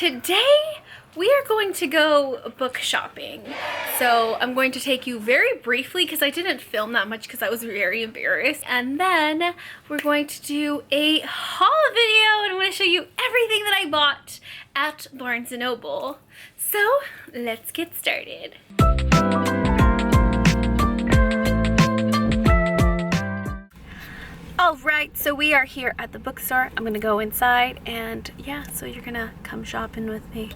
Today we are going to go book shopping. So I'm going to take you very briefly because I didn't film that much because I was very embarrassed. And then we're going to do a haul video and I'm going to show you everything that I bought at Barnes & Noble. So let's get started. Alright, so we are here at the bookstore. I'm gonna go inside and yeah, so you're gonna come shopping with me.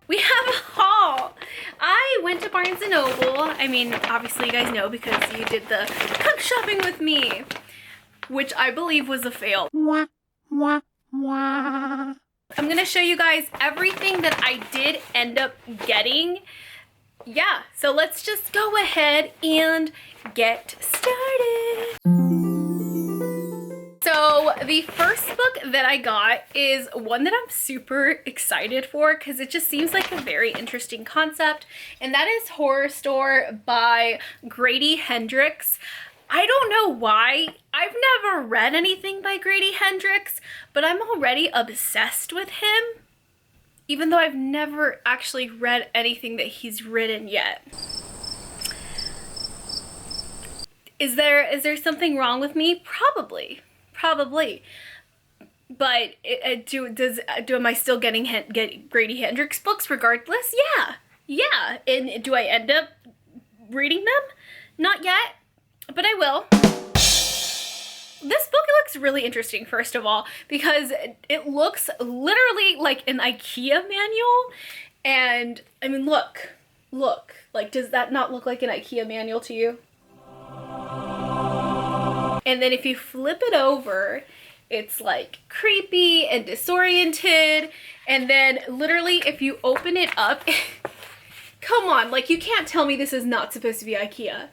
We have a haul! I went to Barnes & Noble. I mean, obviously you guys know because you did the come shopping with me, which I believe was a fail. I'm gonna show you guys everything that I did end up getting. Yeah, so let's just go ahead and get started. So the first book that I got is one that I'm super excited for because it just seems like a very interesting concept, and that is Horrorstore by Grady Hendrix. I don't know why. I've never read anything by Grady Hendrix, but I'm already obsessed with him, even though I've never actually read anything that he's written yet. Is there something wrong with me? Probably, but am I still get Grady Hendrix books regardless? Yeah. And do I end up reading them? Not yet, but I will. This book looks really interesting, first of all, because it looks literally like an IKEA manual. And I mean, look, like, does that not look like an IKEA manual to you? And then if you flip it over, it's like creepy and disoriented. And then literally if you open it up, come on, like you can't tell me this is not supposed to be IKEA.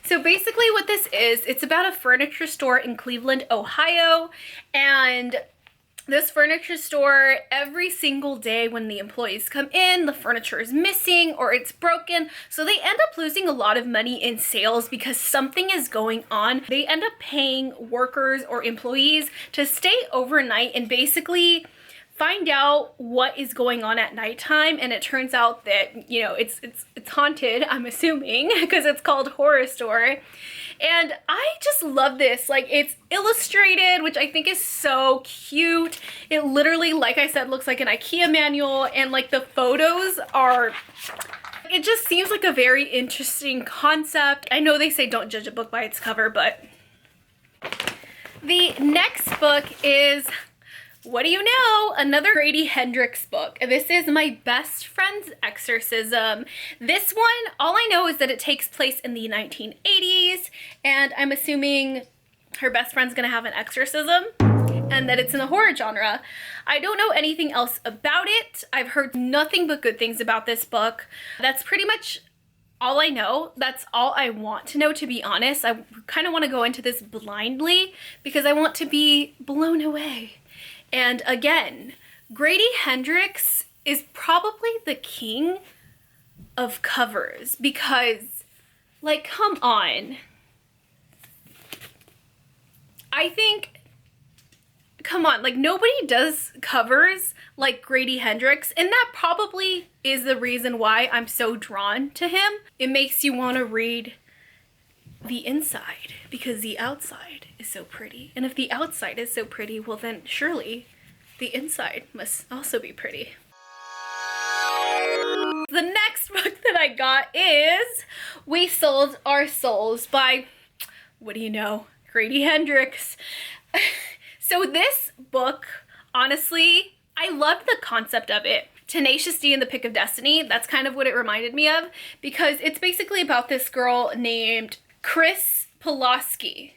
So basically what this is, it's about a furniture store in Cleveland, Ohio. And this furniture store, every single day when the employees come in, the furniture is missing or it's broken. So they end up losing a lot of money in sales because something is going on. They end up paying workers or employees to stay overnight and basically find out what is going on at nighttime. And it turns out that, you know, it's haunted, I'm assuming, because it's called Horrorstore. And I just love this. Like, it's illustrated, which I think is so cute. It literally, like I said, looks like an IKEA manual, and like the photos are, it just seems like a very interesting concept. I know they say don't judge a book by its cover, but the next book is, what do you know? Another Grady Hendrix book. This is My Best Friend's Exorcism. This one, all I know is that it takes place in the 1980s, and I'm assuming her best friend's gonna have an exorcism, and that it's in the horror genre. I don't know anything else about it. I've heard nothing but good things about this book. That's pretty much all I know. That's all I want to know, to be honest. I kind of want to go into this blindly because I want to be blown away. And again, Grady Hendrix is probably the king of covers because, like, come on. I think, come on, like, nobody does covers like Grady Hendrix, and that probably is the reason why I'm so drawn to him. It makes you want to read the inside because the outside is so pretty. And if the outside is so pretty, well then surely the inside must also be pretty. The next book that I got is We Sold Our Souls by, what do you know, Grady Hendrix. So this book, honestly, I loved the concept of it. Tenacious D and the Pick of Destiny, that's kind of what it reminded me of, because it's basically about this girl named Chris Pulaski.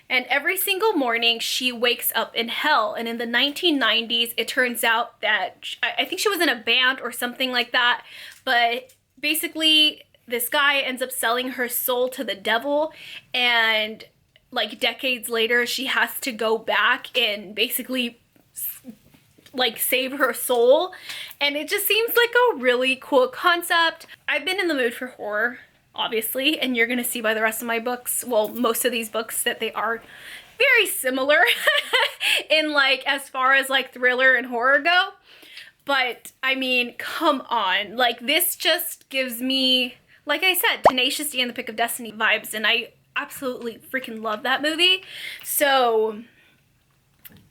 And every single morning she wakes up in hell. And in the 1990s, it turns out that, I think she was in a band or something like that. But basically, this guy ends up selling her soul to the devil. And like decades later, she has to go back and basically like save her soul. And it just seems like a really cool concept. I've been in the mood for horror, obviously, and you're gonna see by the rest of my books, well, most of these books, that they are very similar in like as far as like thriller and horror go. But I mean, come on, like this just gives me, like I said, Tenacious D and the Pick of Destiny vibes, and I absolutely freaking love that movie. So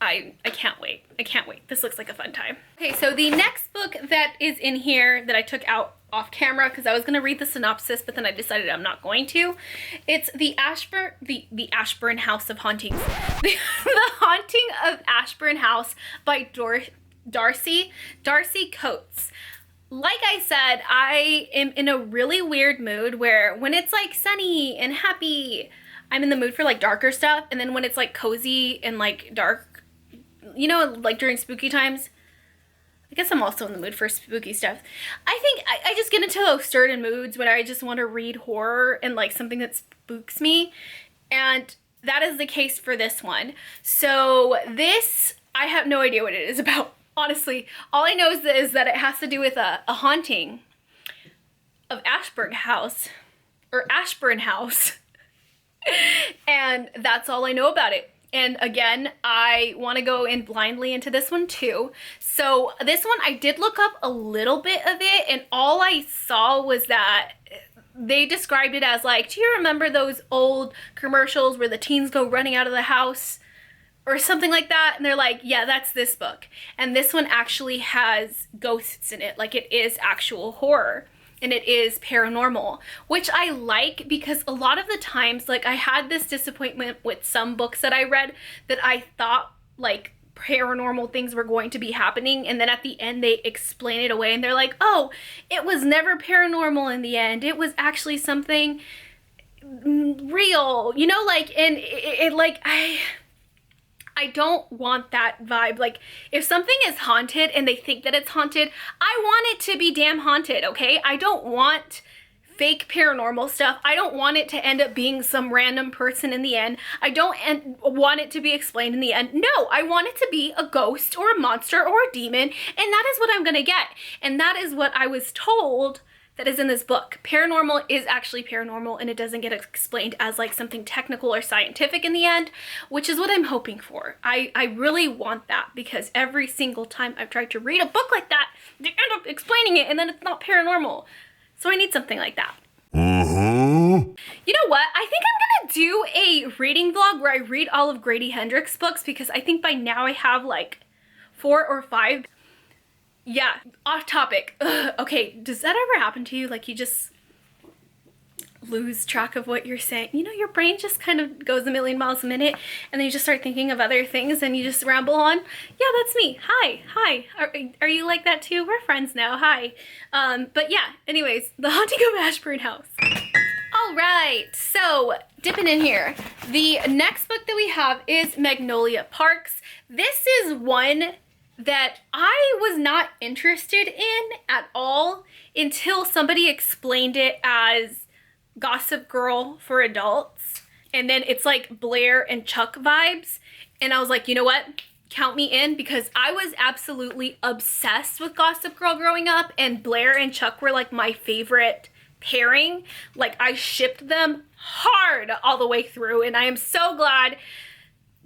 I can't wait. I can't wait. This looks like a fun time. Okay, so the next book that is in here that I took out off camera because I was going to read the synopsis, but then I decided I'm not going to. It's the Ashburn House of Hauntings. The Haunting of Ashburn House by Darcy Coates. Like I said, I am in a really weird mood where when it's like sunny and happy, I'm in the mood for like darker stuff. And then when it's like cozy and like dark, you know, like during spooky times, I guess I'm also in the mood for spooky stuff. I think I just get into those certain moods when I just want to read horror and like something that spooks me. And that is the case for this one. So this, I have no idea what it is about. Honestly, all I know is that it has to do with a haunting of Ashburn House. And that's all I know about it. And again, I want to go in blindly into this one too. So this one, I did look up a little bit of it, and all I saw was that they described it as like, do you remember those old commercials where the teens go running out of the house or something like that? And they're like, yeah, that's this book. And this one actually has ghosts in it. Like it is actual horror. And it is paranormal, which I like because a lot of the times, like I had this disappointment with some books that I read that I thought like paranormal things were going to be happening, and then at the end they explain it away and they're like, oh, it was never paranormal in the end. It was actually something real, you know, like, and it like, I don't want that vibe. Like, if something is haunted and they think that it's haunted, I want it to be damn haunted, okay? I don't want fake paranormal stuff. I don't want it to end up being some random person in the end. I don't want it to be explained in the end. No, I want it to be a ghost or a monster or a demon, and that is what I'm gonna get. And that is what I was told that is in this book. Paranormal is actually paranormal, and it doesn't get explained as like something technical or scientific in the end, which is what I'm hoping for. I really want that, because every single time I've tried to read a book like that, they end up explaining it and then it's not paranormal. So I need something like that. You know what? I think I'm gonna do a reading vlog where I read all of Grady Hendrix books, because I think by now I have like 4 or 5. Yeah, off topic. Ugh, okay, does that ever happen to you? Like you just lose track of what you're saying? You know, your brain just kind of goes a million miles a minute, and then you just start thinking of other things and you just ramble on. Yeah, that's me. Hi. Are you like that too? We're friends now. Hi. But yeah, anyways, The Haunting of Ashburn House. All right, so dipping in here. The next book that we have is Magnolia Parks. This is one that I was not interested in at all until somebody explained it as Gossip Girl for adults. And then it's like Blair and Chuck vibes. And I was like, you know what? Count me in, because I was absolutely obsessed with Gossip Girl growing up, and Blair and Chuck were like my favorite pairing. Like I shipped them hard all the way through, and I am so glad.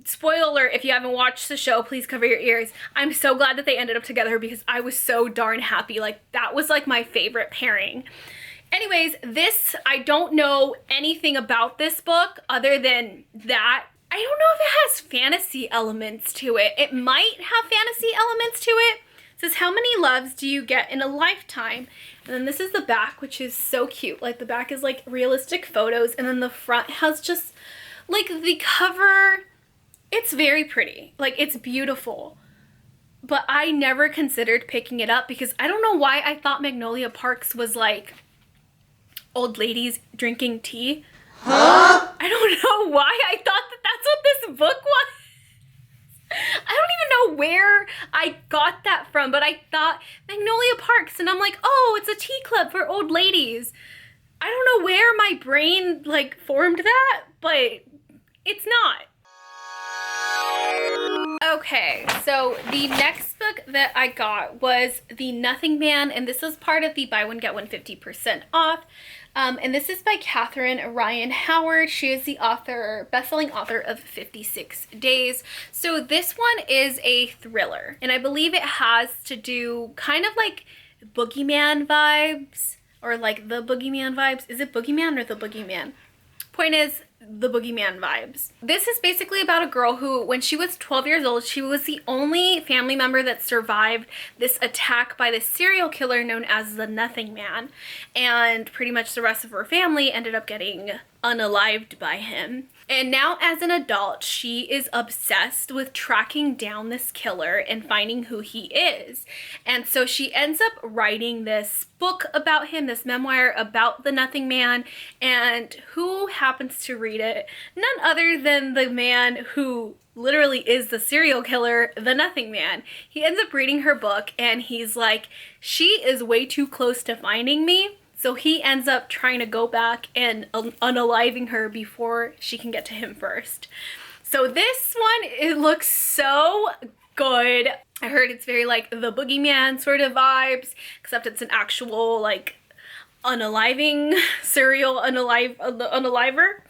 Spoiler alert, if you haven't watched the show, please cover your ears. I'm so glad that they ended up together, because I was so darn happy. Like that was like my favorite pairing. Anyways, this, I don't know anything about this book other than that. I don't know if it has fantasy elements to it. It might have fantasy elements to it. It says, how many loves do you get in a lifetime? And then this is the back, which is so cute. Like the back is like realistic photos, and then the front has just like the cover. It's very pretty. Like it's beautiful. But I never considered picking it up, because I don't know why I thought Magnolia Parks was like old ladies drinking tea. Huh? I don't know why I thought that that's what this book was. I don't even know where I got that from, but I thought Magnolia Parks, and I'm like, oh, it's a tea club for old ladies. I don't know where my brain like formed that, but it's not. Okay, so the next book that I got was The Nothing Man, and this is part of the buy one get one 50% off. And this is by Catherine Ryan Howard. She is the author, best-selling author of 56 Days. So this one is a thriller, and I believe it has to do kind of like Boogeyman vibes, or like the Boogeyman vibes. Is it Boogeyman or the Boogeyman? Point is, the Boogeyman vibes. This is basically about a girl who, when she was 12 years old, she was the only family member that survived this attack by this serial killer known as the Nothing Man. And pretty much the rest of her family ended up getting unalived by him. And now as an adult, she is obsessed with tracking down this killer and finding who he is. And so she ends up writing this book about him, this memoir about the Nothing Man, and who happens to read it? None other than the man who literally is the serial killer, the Nothing Man. He ends up reading her book and he's like, she is way too close to finding me. So he ends up trying to go back and unaliving her before she can get to him first. So this one, it looks so good. I heard it's very like the Boogeyman sort of vibes, except it's an actual like unaliving serial unaliver.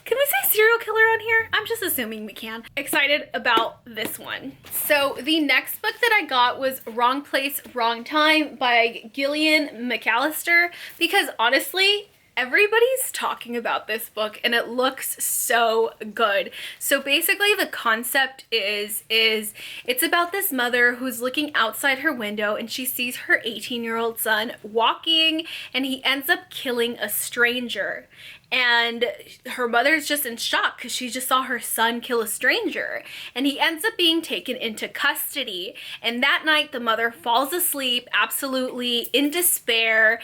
Can we say serial killer on here? I'm just assuming we can. Excited about this one. So the next book that I got was Wrong Place, Wrong Time by Gillian McAllister, because honestly, everybody's talking about this book and it looks so good. So basically the concept is it's about this mother who's looking outside her window and she sees her 18-year-old son walking and he ends up killing a stranger. And her mother's just in shock because she just saw her son kill a stranger. And he ends up being taken into custody. And that night the mother falls asleep absolutely in despair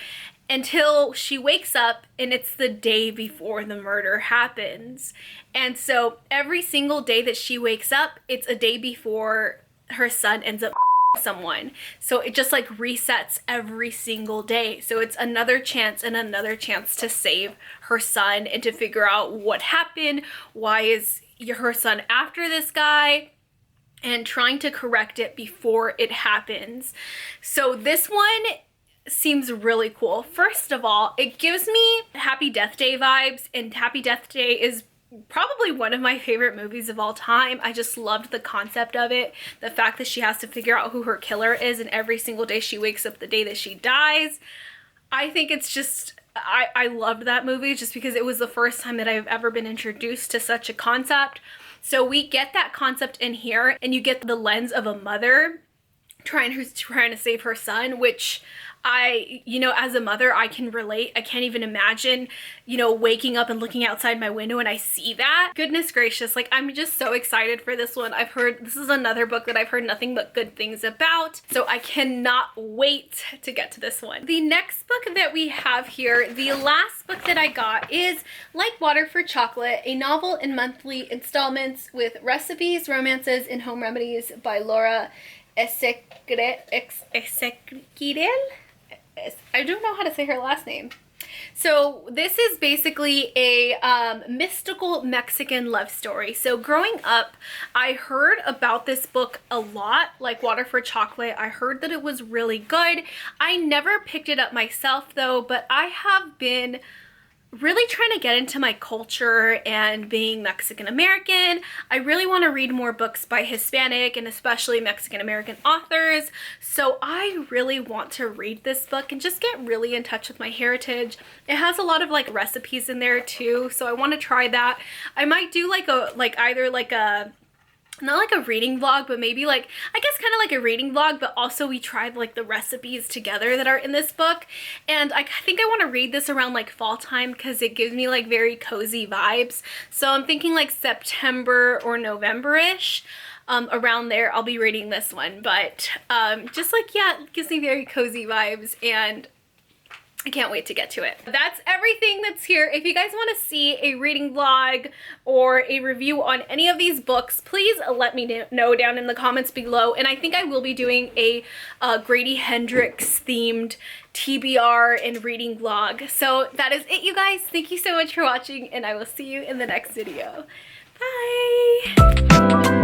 until she wakes up and it's the day before the murder happens. And so every single day that she wakes up, it's a day before her son ends up someone. So it just like resets every single day. So it's another chance and another chance to save her son and to figure out what happened. Why is her son after this guy? And trying to correct it before it happens. So this one seems really cool. First of all, it gives me Happy Death Day vibes, and Happy Death Day is probably one of my favorite movies of all time. I just loved the concept of it. The fact that she has to figure out who her killer is and every single day she wakes up the day that she dies. I think it's just, I loved that movie just because it was the first time that I've ever been introduced to such a concept. So we get that concept in here and you get the lens of a mother who's trying to save her son, which as a mother, I can relate. I can't even imagine, waking up and looking outside my window and I see that. Goodness gracious, like I'm just so excited for this one. This is another book that I've heard nothing but good things about. So I cannot wait to get to this one. The next book that we have here, the last book that I got is Like Water for Chocolate, a novel in monthly installments with recipes, romances, and home remedies by Laura Esquirel. I don't know how to say her last name. So this is basically a mystical Mexican love story. So growing up, I heard about this book a lot, Like Water for Chocolate. I heard that it was really good. I never picked it up myself though, but I have been really trying to get into my culture and being Mexican American. I really want to read more books by Hispanic and especially Mexican American authors. So I really want to read this book and just get really in touch with my heritage. It has a lot of like recipes in there too, so I want to try that. I might do not like a reading vlog, but maybe like, I guess kind of like a reading vlog, but also we tried like the recipes together that are in this book. And I think I want to read this around like fall time because it gives me like very cozy vibes. So I'm thinking like September or November-ish. Around there I'll be reading this one, but just like, yeah, it gives me very cozy vibes and I can't wait to get to it. That's everything that's here. If you guys want to see a reading vlog or a review on any of these books, please let me know down in the comments below. And I think I will be doing a Grady Hendrix themed TBR and reading vlog. So that is it, you guys. Thank you so much for watching, and I will see you in the next video. Bye!